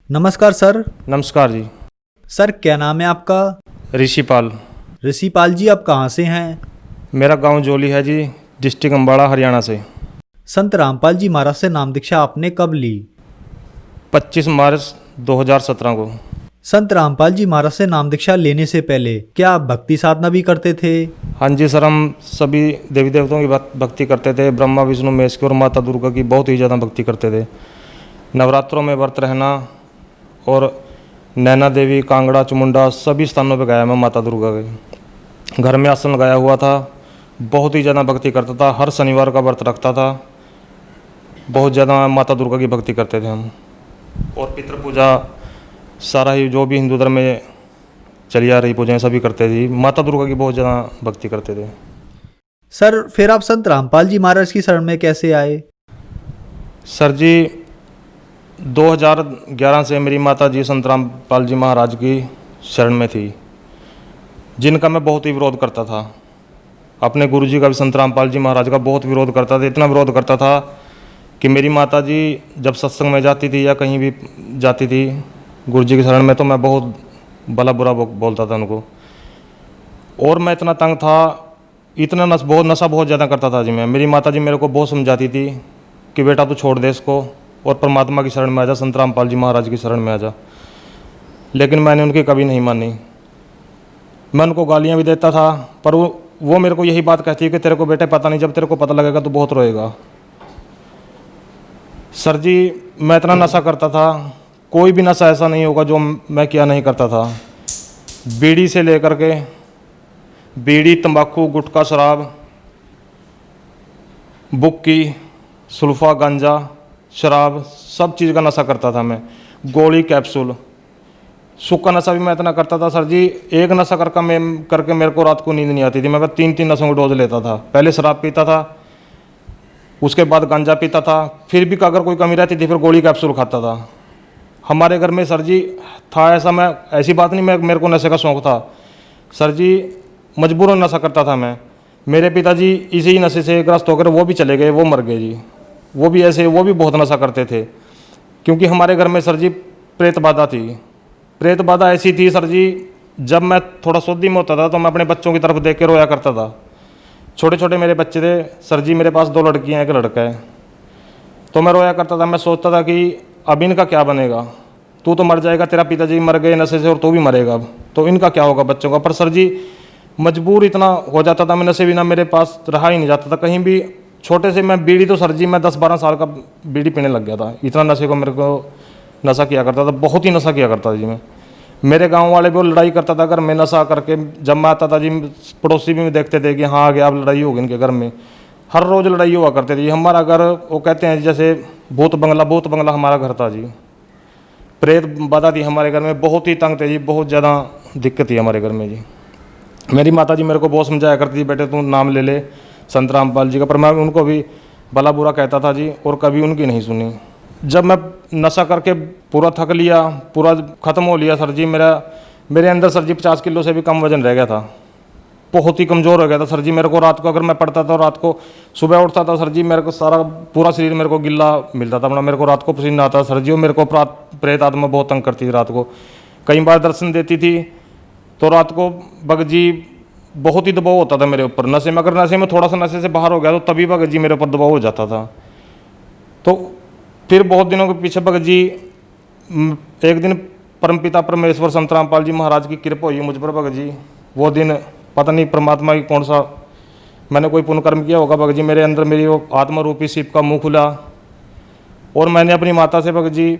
नमस्कार सर। नमस्कार जी। सर क्या नाम है आपका? ऋषिपाल। ऋषिपाल जी, आप कहाँ से हैं? मेरा गांव जोली है जी, डिस्ट्रिक्ट अम्बाड़ा, हरियाणा से। संत रामपाल जी महाराज से नाम दीक्षा आपने कब ली? 25 मार्च 2017 को। संत रामपाल जी महाराज से नाम दीक्षा लेने से पहले क्या आप भक्ति साधना भी करते थे? हाँ जी सर, हम सभी देवी देवताओं की भक्ति करते थे। ब्रह्मा विष्णु महेश की और माता दुर्गा की बहुत ही ज़्यादा भक्ति करते थे। नवरात्रों में व्रत रहना और नैना देवी, कांगड़ा, चामुंडा सभी स्थानों पर गया मैं माता दुर्गा के। घर में आसन लगाया हुआ था, बहुत ही ज़्यादा भक्ति करता था। हर शनिवार का व्रत रखता था। बहुत ज़्यादा माता दुर्गा की भक्ति करते थे हम। और पितृ पूजा सारा ही जो भी हिंदू धर्म में चली आ रही पूजाएं सभी करते थे। माता दुर्गा की बहुत ज़्यादा भक्ति करते थे। सर फिर आप संत रामपाल जी महाराज की शरण में कैसे आए? सर जी 2011 से मेरी माता जी संत रामपाल जी महाराज की शरण में थी, जिनका मैं बहुत ही विरोध करता था। अपने गुरु जी का भी संत रामपाल जी महाराज का बहुत विरोध करता था। इतना विरोध करता था कि मेरी माता जी जब सत्संग में जाती थी या कहीं भी जाती थी गुरु जी की शरण में, तो मैं बहुत भला बुरा बोलता था उनको। और मैं इतना तंग था, इतना नशा बहुत ज़्यादा करता था जी मैं। मेरी माता जी मेरे को बहुत समझाती थी कि बेटा तू छोड़ दे इसको और परमात्मा की शरण में आ जा, संत रामपाल जी महाराज की शरण में आ जा। लेकिन मैंने उनकी कभी नहीं मानी। मैं उनको गालियाँ भी देता था, पर वो मेरे को यही बात कहती है कि तेरे को बेटे पता नहीं, जब तेरे को पता लगेगा तो बहुत रोएगा। सर जी मैं इतना नशा करता था, कोई भी नशा ऐसा नहीं होगा जो मैं क्या नहीं करता था। बीड़ी से लेकर के बीड़ी, तंबाकू, गुटखा, शराब, बुक्की, सुल्फा, गांजा, शराब, सब चीज़ का नशा करता था मैं। गोली, कैप्सूल, सूखा नशा भी मैं इतना करता था। सर जी एक नशा करके मेरे को रात को नींद नहीं आती थी। मैं 3-3 नशों की डोज लेता था। पहले शराब पीता था, उसके बाद गांजा पीता था, फिर भी अगर कोई कमी रहती थी फिर गोली, कैप्सूल खाता था। हमारे घर में सर जी था ऐसा, मैं ऐसी बात नहीं मेरे को नशे का शौक़ था। सर जी मजबूरन नशा करता था मैं। मेरे पिताजी इसी ही नशे से ग्रस्त होकर वो भी चले गए, वो मर गए जी। वो भी बहुत नशा करते थे, क्योंकि हमारे घर में सर जी प्रेत बाधा थी। प्रेत बाधा ऐसी थी सर जी, जब मैं थोड़ा सोदी में होता था तो मैं अपने बच्चों की तरफ देख के रोया करता था। छोटे छोटे मेरे बच्चे थे सर जी, मेरे पास 2 लड़कियाँ, 1 लड़का है। तो मैं रोया करता था। मैं सोचता था कि अब इनका क्या बनेगा, तू तो मर जाएगा, तेरा पिताजी मर गए नशे से और तू भी मरेगा, अब तो इनका क्या होगा बच्चों का। पर सर जी मजबूर इतना हो जाता था मैं, नशे बिना मेरे पास रहा ही नहीं जाता था कहीं भी। छोटे से मैं बीड़ी तो सर जी मैं 10-12 साल का बीड़ी पीने लग गया था। इतना नशे को मेरे को नशा किया करता था, बहुत ही नशा किया करता था जी मैं। मेरे गांव वाले भी वो लड़ाई करता था घर में नशा करके। जब मैं आता था जी पड़ोसी भी देखते थे कि हाँ आ गया, अब लड़ाई होगी इनके घर में। हर रोज़ लड़ाई हुआ करती थी। हमारा घर वो कहते हैं जैसे भूत बंगला हमारा घर था जी। प्रेत बाधा थी हमारे घर में, बहुत ही तंग थे जी, बहुत ज़्यादा दिक्कत थी हमारे घर में जी। मेरी माता जी मेरे को बहुत समझाया करती थी, बेटे तू नाम ले ले संत रामपाल जी का, पर मैं उनको भी भला बुरा कहता था जी, और कभी उनकी नहीं सुनी। जब मैं नशा करके पूरा थक लिया, पूरा ख़त्म हो लिया सर जी, मेरे अंदर सर जी 50 किलो से भी कम वजन रह गया था। बहुत ही कमज़ोर हो गया था सर जी। मेरे को रात को अगर मैं पढ़ता था, रात को सुबह उठता था सर जी, मेरे को सारा पूरा शरीर मेरे को गिल्ला मिलता था। मेरे को रात को पसीना आता सर जी। और मेरे को प्रेत आत्मा बहुत तंग करती थी रात को। कई बार दर्शन देती थी तो रात को भगत जी बहुत ही दबाव होता था मेरे ऊपर नशे में। अगर नशे में थोड़ा सा नशे से बाहर हो गया तो तभी भगत जी मेरे ऊपर दबाव हो जाता था। तो फिर बहुत दिनों के पीछे भगत जी एक दिन परमपिता परमेश्वर संत रामपाल जी महाराज की कृपा हुई मुझ पर भगत जी। वो दिन पता नहीं परमात्मा की कौन सा मैंने कोई पुण्य कर्म किया होगा भगत जी, मेरे अंदर मेरी वो आत्मा रूपी शिव का मुँह खुला और मैंने अपनी माता से भगत जी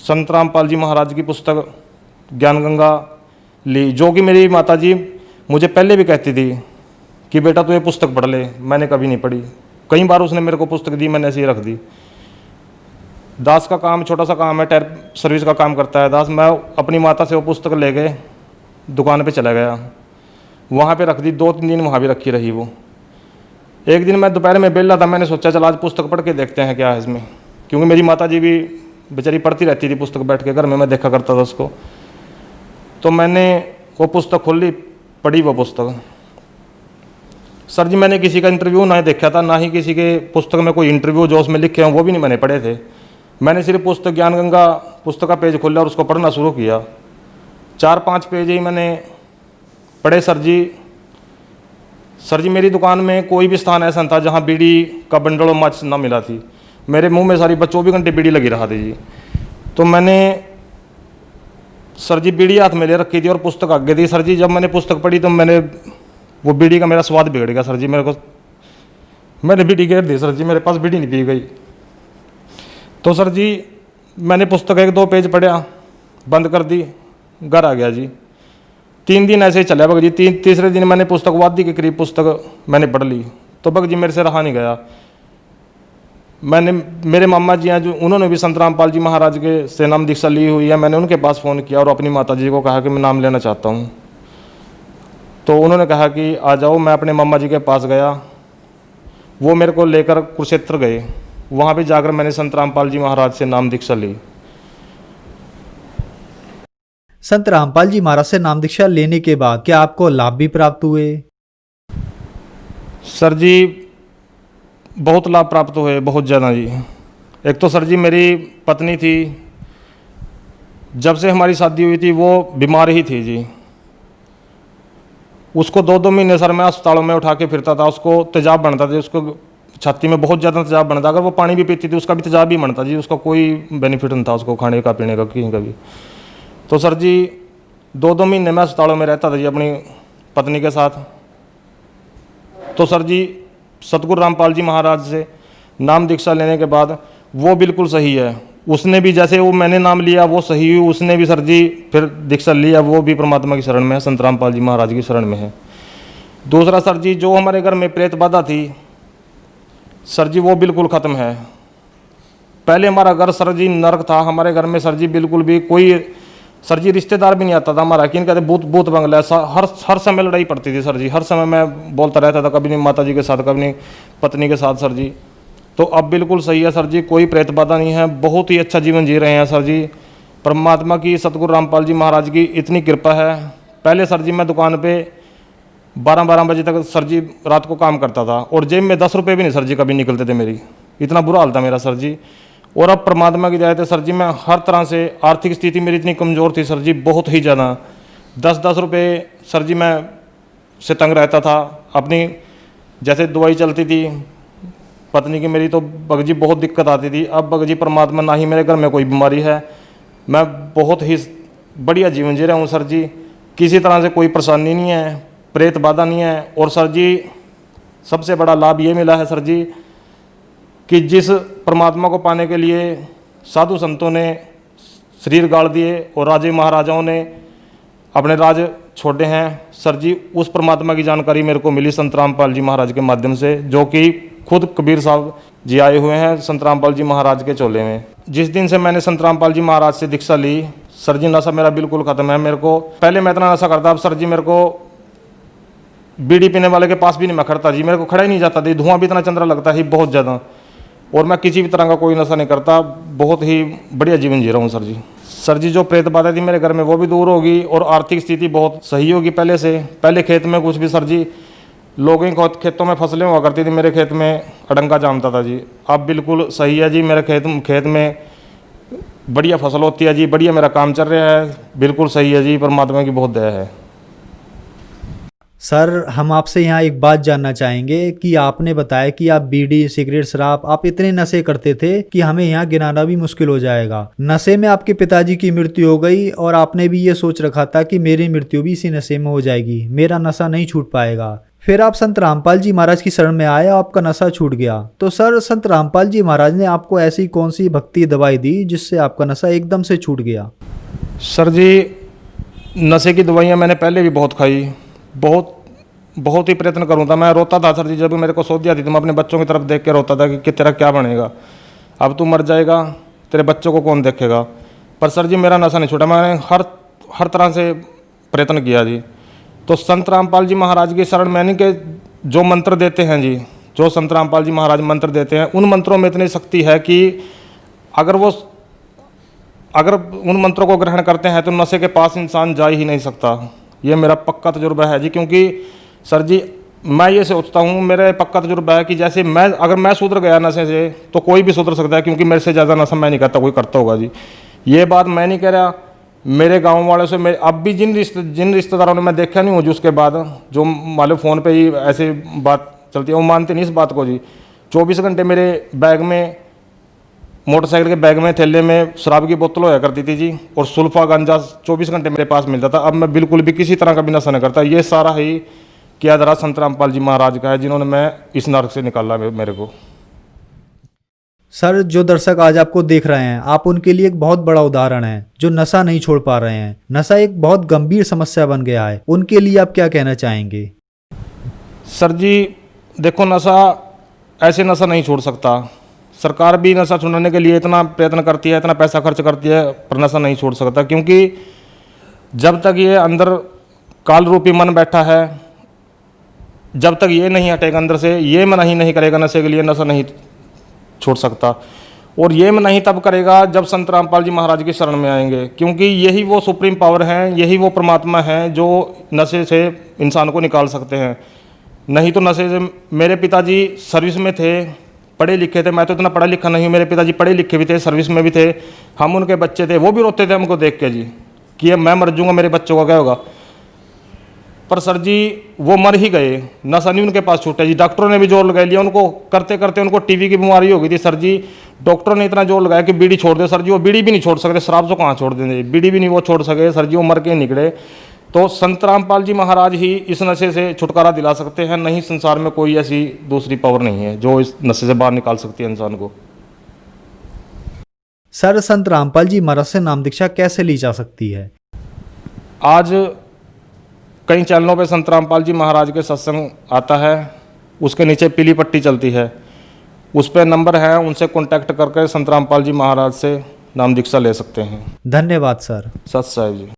संत रामपाल जी महाराज की पुस्तक ज्ञान गंगा ली, जो कि मेरी माता जी मुझे पहले भी कहती थी कि बेटा तू ये पुस्तक पढ़ ले। मैंने कभी नहीं पढ़ी। कई बार उसने मेरे को पुस्तक दी, मैंने ऐसे ही रख दी। दास का काम छोटा सा काम है, टायर सर्विस का काम करता है दास। मैं अपनी माता से वो पुस्तक ले गए दुकान पे चला गया, वहाँ पे रख दी। 2-3 दिन वहाँ भी रखी रही वो। एक दिन मैं दोपहर में बेला था, मैंने सोचा चल आज पुस्तक पढ़ के देखते हैं क्या है इसमें, क्योंकि मेरी माता जी भी बेचारी पढ़ती रहती थी पुस्तक बैठ के घर में, मैं देखा करता था उसको। तो मैंने वो पुस्तक खोली, पढ़ी वो पुस्तक। सर जी मैंने किसी का इंटरव्यू ना देखा था, ना ही किसी के पुस्तक में कोई इंटरव्यू जो उसमें लिखे हों वो भी नहीं मैंने पढ़े थे। मैंने सिर्फ पुस्तक ज्ञान गंगा पुस्तक का पेज खोला और उसको पढ़ना शुरू किया। 4-5 पेज ही मैंने पढ़े। सर जी मेरी दुकान में कोई भी स्थान ऐसा नहीं था जहाँ बीड़ी का बंडल और माचिस ना मिला थी। मेरे मुंह में सारी 24 घंटे बीड़ी लगी रहा थी जी। तो मैंने सर जी बीड़ी हाथ में ले रखी थी और पुस्तक आगे थी। सर जी जब मैंने पुस्तक पढ़ी तो मैंने वो बीड़ी का मेरा स्वाद बिगड़ गया। सर जी मैंने बीड़ी गिर दी। सर जी मेरे पास बीड़ी नहीं पी गई। तो सर जी मैंने पुस्तक 1-2 पेज पढ़ा, बंद कर दी, घर आ गया जी। 3 दिन ऐसे ही चला भग जी। तीसरे दिन मैंने पुस्तक वादी के करीब पुस्तक मैंने पढ़ ली। तो भग जी मेरे से रहा नहीं गया। मेरे मामा जी हैं जो, उन्होंने भी संत रामपाल जी महाराज के से नाम दीक्षा ली हुई है। मैंने उनके पास फ़ोन किया और अपनी माता जी को कहा कि मैं नाम लेना चाहता हूँ। तो उन्होंने कहा कि आ जाओ। मैं अपने मामा जी के पास गया, वो मेरे को लेकर कुरुक्षेत्र गए। वहाँ पे जाकर मैंने संत रामपाल जी महाराज से नाम दीक्षा ली। संत रामपाल जी महाराज से नाम दीक्षा लेने के बाद क्या आपको लाभ भी प्राप्त हुए? सर जी बहुत लाभ प्राप्त हुए, बहुत ज़्यादा जी। एक तो सर जी मेरी पत्नी थी, जब से हमारी शादी हुई थी वो बीमार ही थी जी। उसको 2-2 महीने सर मैं अस्पतालों में उठा के फिरता था। उसको तेजाब बनता था, उसको छाती में बहुत ज़्यादा तेजाब बनता। अगर वो पानी भी पीती थी उसका भी तेजाब ही बनता जी। उसका कोई बेनिफिट नहीं था उसको खाने का पीने का कहीं का भी। तो सर जी 2-2 महीने में अस्पतालों में रहता था जी अपनी पत्नी के साथ। तो सर जी सतगुरु रामपाल जी महाराज से नाम दीक्षा लेने के बाद वो बिल्कुल सही है। उसने भी जैसे वो मैंने नाम लिया वो सही हुई, उसने भी सर जी फिर दीक्षा लिया, वो भी परमात्मा की शरण में है, संत रामपाल जी महाराज की शरण में है। दूसरा सर जी जो हमारे घर में प्रेत बाधा थी सर जी वो बिल्कुल ख़त्म है। पहले हमारा घर सर जी नरक था। हमारे घर में सर जी बिल्कुल भी कोई सर जी रिश्तेदार भी नहीं आता था हमारा। कि कहते भूत भूत बंगला है। हर समय लड़ाई पड़ती थी सर जी। हर समय मैं बोलता रहता था, कभी नहीं माता जी के साथ, कभी नहीं पत्नी के साथ सर जी। तो अब बिल्कुल सही है सर जी, कोई प्रेत बाधा नहीं है। बहुत ही अच्छा जीवन जी रहे हैं सर जी। परमात्मा की, सतगुरु रामपाल जी महाराज की इतनी कृपा है। पहले सर जी मैं दुकान पे 12-12 बजे तक सर जी रात को काम करता था और जेब में 10 रुपये भी नहीं सर जी कभी निकलते थे मेरी। इतना बुरा हाल था मेरा सर जी। और अब परमात्मा की दया से सर जी मैं हर तरह से, आर्थिक स्थिति मेरी इतनी कमज़ोर थी सर जी, बहुत ही ज़्यादा। 10-10 रुपये सर जी मैं से तंग रहता था। अपनी जैसे दवाई चलती थी पत्नी की मेरी, तो बगजी बहुत दिक्कत आती थी। अब बगजी परमात्मा, ना ही मेरे घर में कोई बीमारी है, मैं बहुत ही बढ़िया जीवन जी रहा हूँ सर जी। किसी तरह से कोई परेशानी नहीं है, प्रेत बाधा नहीं है। और सर जी सबसे बड़ा लाभ ये मिला है सर जी कि जिस परमात्मा को पाने के लिए साधु संतों ने शरीर गाड़ दिए और राजे महाराजाओं ने अपने राज छोड़े हैं सर जी, उस परमात्मा की जानकारी मेरे को मिली संत रामपाल जी महाराज के माध्यम से, जो कि खुद कबीर साहब जी आए हुए हैं संत रामपाल जी महाराज के चोले में। जिस दिन से मैंने संत रामपाल जी महाराज से दीक्षा ली सर जी, नशा मेरा बिल्कुल ख़त्म है। मेरे को पहले मैं इतना नशा करता, अब सर जी मेरे को बीड़ी पीने वाले के पास भी नहीं मैं खड़ता जी। मेरे को खड़ा ही नहीं जाता थी, धुआं भी इतना चंद्रा लगता है बहुत ज़्यादा। और मैं किसी भी तरह का कोई नशा नहीं करता, बहुत ही बढ़िया जीवन जी रहा हूँ सर जी। सर जी जो प्रेत बाधा थी मेरे घर में वो भी दूर होगी और आर्थिक स्थिति बहुत सही होगी पहले से। पहले खेत में कुछ भी सर जी, लोगों के खेतों में फसलें हुआ करती थी, मेरे खेत में अडंगा जामता था जी। अब बिल्कुल सही है जी, मेरे खेत में बढ़िया फसल होती है जी, बढ़िया मेरा काम चल रहा है, बिल्कुल सही है जी, परमात्मा की बहुत दया है। सर हम आपसे यहाँ एक बात जानना चाहेंगे कि आपने बताया कि आप बीड़ी, सिगरेट, शराब, आप इतने नशे करते थे कि हमें यहाँ गिनाना भी मुश्किल हो जाएगा। नशे में आपके पिताजी की मृत्यु हो गई और आपने भी ये सोच रखा था कि मेरी मृत्यु भी इसी नशे में हो जाएगी, मेरा नशा नहीं छूट पाएगा। फिर आप संत रामपाल जी महाराज की शरण में आए, आपका नशा छूट गया। तो सर संत रामपाल जी महाराज ने आपको ऐसी कौन सी भक्ति दवाई दी जिससे आपका नशा एकदम से छूट गया? सर जी नशे की दवाइयाँ मैंने पहले भी बहुत खाई, बहुत ही प्रयत्न करूँ था। मैं रोता था सर जी, जब भी मेरे को सोच आती थी मैं अपने बच्चों की तरफ देख के रोता था कि तेरा क्या बनेगा, अब तू मर जाएगा, तेरे बच्चों को कौन देखेगा। पर सर जी मेरा नशा नहीं छूटा, मैंने हर तरह से प्रयत्न किया जी। तो संत रामपाल जी महाराज की शरण मैंने के जो मंत्र देते हैं जी, जो संत रामपाल जी महाराज मंत्र देते हैं, उन मंत्रों में इतनी शक्ति है कि अगर उन मंत्रों को ग्रहण करते हैं तो नशे के पास इंसान जा ही नहीं सकता। ये मेरा पक्का तजुर्बा है जी। क्योंकि सर जी मैं ये सोचता हूँ, मेरा पक्का तजुर्बा है कि जैसे अगर मैं सुधर गया नशे से तो कोई भी सुधर सकता है, क्योंकि मेरे से ज़्यादा नशा मैं नहीं करता, कोई करता होगा जी। ये बात मैं नहीं कह रहा, मेरे गांव वालों से मैं अब भी जिन रिश्तेदारों ने मैं देखा नहीं हूँ, जो उसके बाद जो मालूम फ़ोन पे ही ऐसी बात चलती है, वो मानते नहीं इस बात को जी। 24 घंटे मेरे बैग में, मोटरसाइकिल के बैग में, थैले में शराब की बोतल होया करती थी जी, और सुल्फा गांजा 24 घंटे मेरे पास मिलता था। अब मैं बिल्कुल भी किसी तरह का भी नशा नहीं करता। ये सारा ही किया धरा संत रामपाल जी महाराज का है, जिन्होंने मैं इस नर्क से निकाला मेरे को। सर, जो दर्शक आज आपको देख रहे हैं, आप उनके लिए एक बहुत बड़ा उदाहरण हैं, जो नशा नहीं छोड़ पा रहे हैं। नशा एक बहुत गंभीर समस्या बन गया है, उनके लिए आप क्या कहना चाहेंगे? सर जी देखो, नशा ऐसे नशा नहीं छोड़ सकता। सरकार भी नशा छुड़ाने के लिए इतना प्रयत्न करती है, इतना पैसा खर्च करती है, पर नशा नहीं छोड़ सकता। क्योंकि जब तक ये अंदर काल रूपी मन बैठा है, जब तक ये नहीं हटेगा अंदर से, ये मन ही नहीं करेगा नशे के लिए, नशा नहीं छोड़ सकता। और ये मन नहीं तब करेगा जब संत रामपाल जी महाराज की शरण में आएंगे, क्योंकि यही वो सुप्रीम पावर हैं, यही वो परमात्मा हैं जो नशे से इंसान को निकाल सकते हैं। नहीं तो नशे से, मेरे पिताजी सर्विस में थे, पढ़े लिखे थे, मैं तो इतना पढ़ा लिखा नहीं हूँ, मेरे पिताजी पढ़े लिखे भी थे, सर्विस में भी थे, हम उनके बच्चे थे, वो भी रोते थे हमको देख के जी कि अब मैं मर जाऊँगा, मेरे बच्चों का क्या होगा। पर सर जी वो मर ही गए, नशा नहीं उनके पास छूटा जी। डॉक्टरों ने भी जोर लगा लिया, उनको करते करते उनको टीबी की बीमारी हो गई थी सर जी। डॉक्टरों ने इतना जोर लगाया कि बीड़ी छोड़ दे सर जी, वो बीड़ी भी नहीं छोड़ सकते, शराब तो कहाँ छोड़ देंगे, बीड़ी भी नहीं वो छोड़ सके सर जी, वो मर के निकले। तो संत रामपाल जी महाराज ही इस नशे से छुटकारा दिला सकते हैं, नहीं संसार में कोई ऐसी दूसरी पावर नहीं है जो इस नशे से बाहर निकाल सकती है इंसान को। सर, संत रामपाल जी महाराज से नाम दीक्षा कैसे ली जा सकती है? आज कई चैनलों पे संत रामपाल जी महाराज के सत्संग आता है, उसके नीचे पीली पट्टी चलती है, उस पर नंबर है, उनसे कांटेक्ट करके संत रामपाल जी महाराज से नाम दीक्षा ले सकते हैं। धन्यवाद सर। सत साहिब जी।